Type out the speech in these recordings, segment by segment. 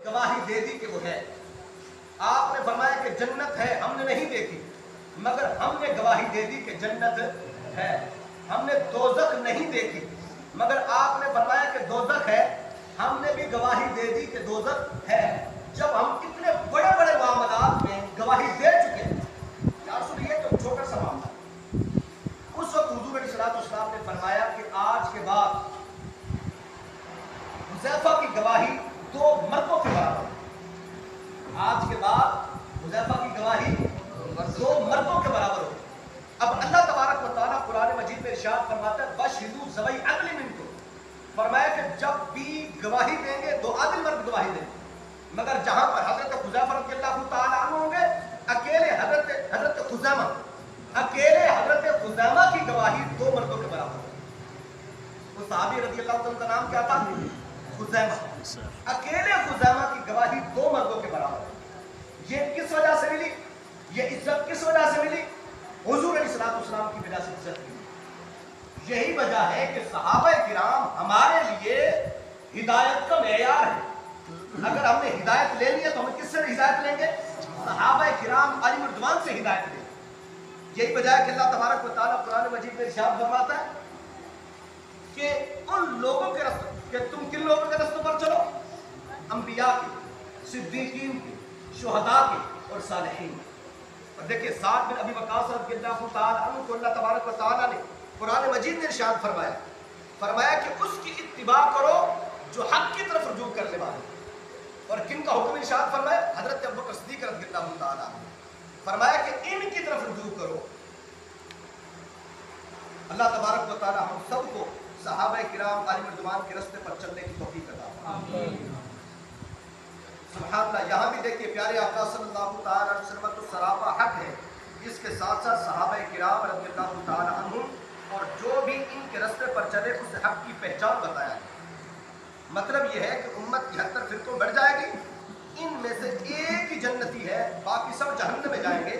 گواہی دے دی کہ وہ ہے. آپ نے فرمایا کہ جنت ہے، ہم نے نہیں دیکھی مگر ہم نے گواہی دے دی کہ جنت ہے. ہم نے دوزخ نہیں دیکھی مگر آپ نے فرمایا کہ دوزخ ہے، ہم نے بھی گواہی دے دی کہ دوزخ ہے. جب ہم اتنے بڑے بڑے معاملات میں گواہی دے چکے ہیں، یار سنیے تو چھوٹا سا معاملہ. اس وقت حضور علیہ السلام نے فرمایا کہ آج کے بعد حذیفہ کی گواہی 2 مردوں کے برابر. آج کے بعد حذیفہ کی گواہی 2 مردوں کے برابر ہو. اب اللہ تبارک و تعالیٰ قرآن مجید میں ارشاد فرماتا ہے بشہدوا ذوی عدل منکم. فرمایا کہ جب بھی گواہی دیں گے 2 عادل مرد گواہی دیں گے. مگر جہاں پر حضرت حذیفہ رضی اللہ تعالیٰ عنہ ہوں گے، اکیلے حضرت خزیمہ کی گواہی 2 مردوں کے برابر ہے. وہ صحابی رضی اللہ عنہ کا نام کیا تھا؟ خزیمہ. اکیلے خزیمہ کی گواہی 2 مردوں کے برابر ہے. یہ کس وجہ سے ملی؟ یہ عزت کس وجہ سے ملی؟ حضور علیہ السلام کی وجہ سے عزت ملی. یہی وجہ ہے کہ صحابہ کرام ہمارے لیے ہدایت کا معیار ہے. اگر ہم نے ہدایت لے لی ہے تو ہم کس سے ہدایت لیں گے؟ صحابہ کرام علی مردوان سے ہدایت لیں. یہی وجہ ہے کہ اللہ تبارک و تعالیٰ قرآن مجید میں ارشاد فرماتا ہے کہ ان لوگوں کے راستے، کہ تم کن لوگوں کے راستے پر چلو؟ انبیاء کے، صدیقین کے، شہداء کے اور صالحین. اور دیکھیں سعد بن ابی وقاص رضی اللہ تعالیٰ عنہ کو اللہ تبارک و تعالیٰ نے قرآن مجید میں ارشاد فرمایا کہ اس کی اتباع کرو جو حق کی طرف رجوع کرنے والے. اور کن کا حکم ارشاد فرمایا؟ حضرت ابوبکر صدیق رضی اللہ تعالیٰ عنہ. فرمایا کہ ان کی طرف رجوع کرو. اللہ تبارک و تعالیٰ ہم سب کو صحابہ کرام علی مردوان کے راستے پر چلنے کی توفیق عطا فرمائے. سبحان اللہ. یہاں بھی دیکھیے پیارے آقا صلی اللہ تعالیٰ علیہ وسلم تو سراپا حق ہے، اس کے ساتھ ساتھ صحابہ کرام رضی اللہ تعالیٰ عنہ اور جو بھی ان کے راستے پر چلے اس حق کی پہچان بتایا ہے. مطلب یہ ہے کہ امت 73 فرقوں بڑھ جائے گی، ان میں سے ایک ہی جنتی ہے، باقی سب جہنم میں جائیں گے.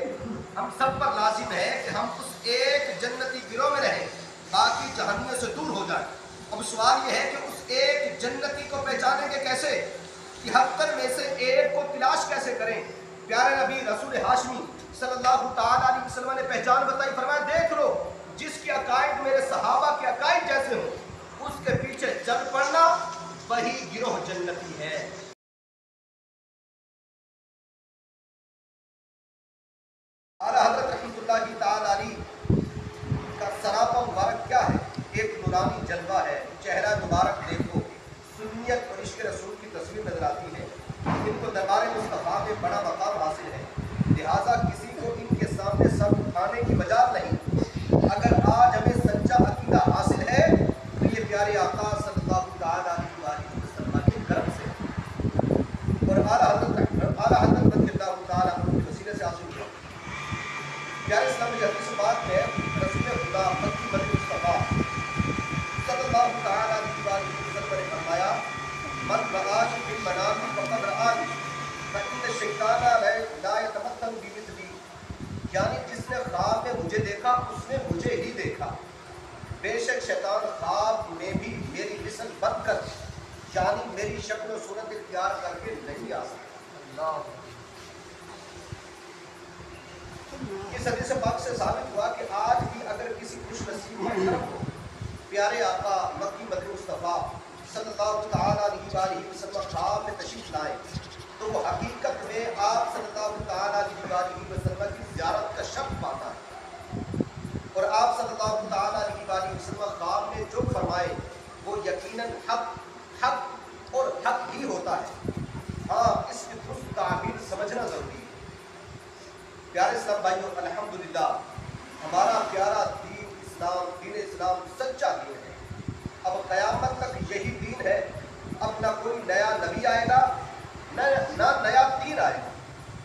ہم سب پر لازم ہے کہ ہم اس ایک جنتی گروہ میں رہیں، باقی جہنم سے دور ہو جائیں. اب سوال یہ ہے کہ اس ایک جنتی کو پہچانیں گے کیسے؟ 73 میں سے ایک کو تلاش کیسے کریں؟ پیارے نبی رسول ہاشمی صلی اللہ تعالیٰ علیہ وسلم نے پہچان بتائی. فرمایا دیکھ لو جس کے عقائد میرے صحابہ کے عقائد جیسے ہوں، اس کے پیچھے چل پڑنا، وہی گروہ جنتی ہے. اعلیٰ حضرت رحمۃ اللہ تعالیٰ علیہ کا سراپا مبارک کیا ہے؟ ایک نورانی جلوہ ہے. چہرہ مبارک دیکھو، سنیت اور عشق رسول کی تصویر نظر آتی ہے. ان کو دربار مصطفیٰ میں بڑا مقام حاصل ہے، لہٰذا کسی کو ان کے سامنے سر اٹھانے کی مجال نہیں. اگر آج ہمیں سچا عقیدہ حاصل ہے تو یہ پیارے آقا صلی اللہ تعالیٰ علیہ وسلم کے کرم سے اور اعلیٰ حضرت رضی اللہ تعالیٰ عنہ کے وسیلے سے حاصل ہوا. پیارے اسلام کی حدیث بات ہے، رسول خدا مکی مدنی مصطفیٰ صلی اللہ تعالیٰ علیہ وسلم نے فرمایا من رآنی فی المنام فقد رآنی فإن الشیطان لا یتمثل بمثلی. یعنی جس نے خواب میں مجھے دیکھا اس نے مجھے ہی دیکھا. بے شک شیطان خواب میں بھی میری مثل بن کر یعنی میری شکل و صورت اختیار کر کے نہیں آ سکتا. اس حدیث پاک سے ثابت ہوا کہ آج بھی اگر کسی خوش نصیب محترم کو پیارے آقا مکی مدنی مصطفیٰ صلی اللہ تعالیٰ علیہ وسلم خواب میں تشریف لائے تو وہ حقیقت میں آپ صلی اللہ تعالیٰ علیہ وسلم کی زیارت کا شرف پاتا ہے. اور آپ صلی اللہ تعالیٰ علیہ وسلم خواب میں جو فرمائے وہ یقیناً حق اور حق ہی ہوتا ہے. ہاں اس کی درست تعبیر سمجھنا ضروری ہے. پیارے اسلام بھائیوں، الحمدللہ ہمارا پیارا دین اسلام سچا دین ہے. اب قیامت تک یہی دین ہے. اب نہ کوئی نیا نبی آئے گا نہ نیا دین آئے گا.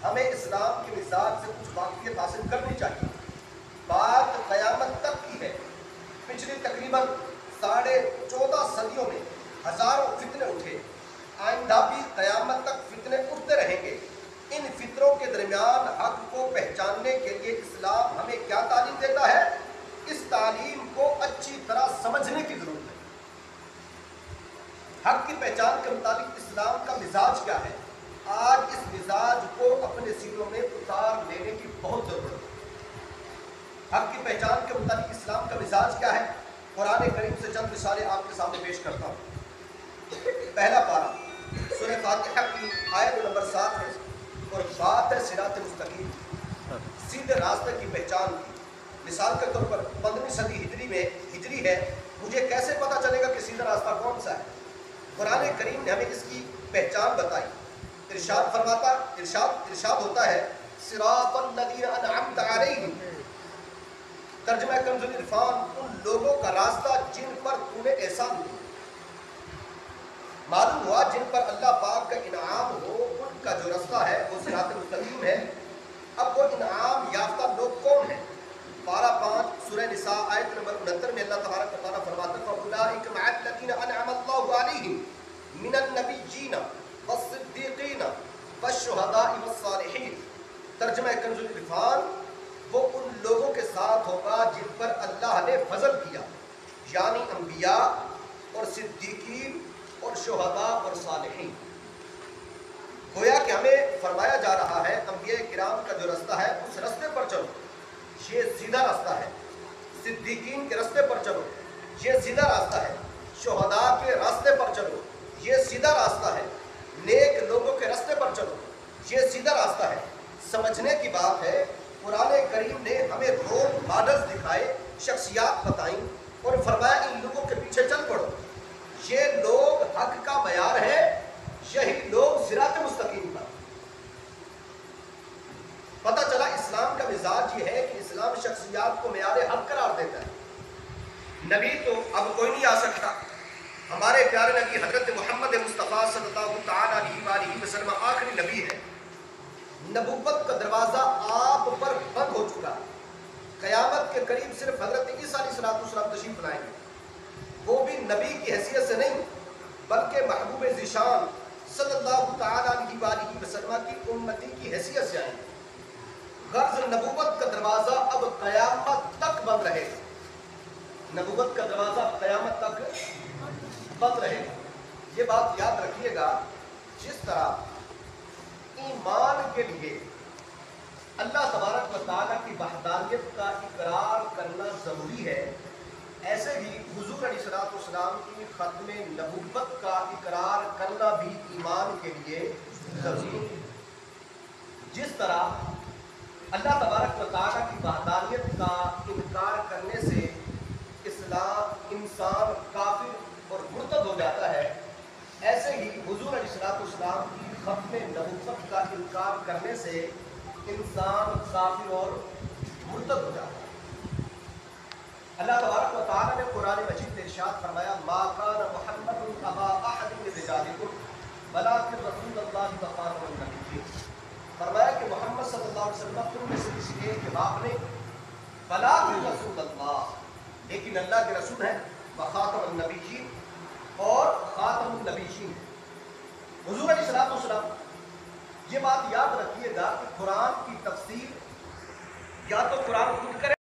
ہمیں اسلام کی مثال سے کچھ واقعیت حاصل کرنی چاہیے. بات قیامت تک کی ہے. پچھلی تقریباً 14.5 صدیوں میں ہزاروں فتنے اٹھے. آئندہ بھی قیامت تک فتنے اٹھتے رہیں گے. ان فطروں کے درمیان حق کو پہچاننے کے لیے اسلام ہمیں کیا تعلیم دیتا ہے؟ اس تعلیم کو اچھی طرح سمجھنے کی ضرورت ہے. حق کی پہچان کے مطابق اسلام کا مزاج کیا ہے؟ آج اس مزاج کو اپنے سینوں میں اتار لینے کی بہت ضرورت ہے۔ حق کی پہچان کے متعلق اسلام کا مزاج کیا ہے؟ قرآن کریم سے چند مثالیں آپ کے سامنے پیش کرتا ہوں۔ پہلا پارہ سورہ فاتحہ کی آیت نمبر 7 ہے اور بات ہے صراط مستقیم، سیدھے راستے کی پہچان کی۔ مثال کے طور پر 15ویں صدی ہجری ہے، مجھے کیسے پتہ چلے گا کہ سیدھا راستہ کون سا ہے؟ قرآن کریم نے ہمیں اس کی پہچان بتائی۔ ارشاد ہوتا ہے صراط الذین انعمت علیہم، ترجمہ کنز العرفان، ان لوگوں کا راستہ جن پر تو نے احسان کیا۔ معلوم ہوا جن پر اللہ پاک کا انعام ہو ان کا جو راستہ ہے وہ صراط مستقیم ہے۔ اب وہ انعام یافتہ لوگ کون ہیں؟ پارہ 5 سورہ نساء آیت نمبر 69 میں اللہ تبارک و تعالیٰ فرماتا ہے فَأُولَٰئِکَ مَعَ الَّذِينَ أَنْعَمَ اللَّهُ عَلَيْهِم مِّنَ النَّبِيِّينَ وَالصِّدِّيقِينَ وَالشُّهَدَاءِ وَالصَّالِحِينَ، ترجمہ کنز العرفان، وہ ان لوگوں کے ساتھ ہوگا جن پر اللہ نے فضل کیا، یعنی انبیاء اور صدیقین اور شہداء اور صالحین۔ گویا کہ ہمیں فرمایا جا رہا ہے انبیاء کرام کا جو راستہ ہے اس راستے پر چلو، یہ سیدھا راستہ ہے۔ صدیقین کے راستے پر چلو، یہ سیدھا راستہ ہے۔ شہداء کے راستے پر چلو، یہ سیدھا راستہ ہے۔ نیک لوگوں کے راستے پر چلو، یہ سیدھا راستہ ہے۔ سمجھنے کی بات ہے قرآن کریم نے ہمیں رول ماڈلز دکھائے، شخصیات بتائیں اور فرمایا ان لوگوں کے پیچھے چل پڑو، یہ لوگ حق کا معیار ہے، یہی لوگ صراط مستقیم پر۔ پتہ چلا اسلام کا مزاج یہ ہے کہ اسلام شخصیات کو معیار حق قرار دیتا ہے۔ نبی تو اب کوئی نہیں آ سکتا، ہمارے پیارے نبی حضرت محمد مصطفیٰ صلی اللہ تعالیٰ علیہ وسلم آخری نبی ہے۔ نبوت کا دروازہ آپ پر بند ہو چکا ہے، قیامت کے قریب صرف حضرت عیسیٰ علیہ السلام تشریف لائیں گے، وہ بھی نبی کی حیثیت سے نہیں بلکہ محبوب ذیشان صلی اللہ تعالیٰ علیہ وسلم کی امتی کی حیثیت سے آئیں گے۔ غرض نبوت کا دروازہ اب قیامت تک بند رہے گا، نبوت کا دروازہ قیامت تک بند رہے گا۔ یہ بات یاد رکھیے گا، جس طرح ایمان کے لیے اللہ تبارک و تعالیٰ کی وحدانیت کا اقرار کرنا ضروری ہے، ایسے ہی حضور علیہ السلام کی ختم نبوت کا اقرار کرنا بھی ایمان کے لیے ضروری ہے۔ جس طرح اللہ تبارک و تعالیٰ کی وحدانیت کا انکار کرنے سے انسان کافر اور مرتد ہو جاتا ہے، ایسے ہی حضور علیہ السلام کی ختم نبوت کا انکار کرنے سے انسان کافر اور مرتد ہو جاتا ہے۔ اللہ تبارک و تعالیٰ نے قرآن مجید میں ارشاد فرمایا ما کان محمد ابا احد من رجالکم ولکن رسول اللہ وخاتم النبیین، فرمایا کہ محمد صلی اللہ علیہ وسلم تم میں سے کسی ایک کے باپ نہیں، ولکن رسول اللہ، لیکن اللہ کے رسول ہیں، وخاتم النبیین اور خاتم النبیین۔ حضور علیہ السلام، یہ بات یاد رکھیے گا کہ قرآن کی تفسیر یا تو قرآن خود کرے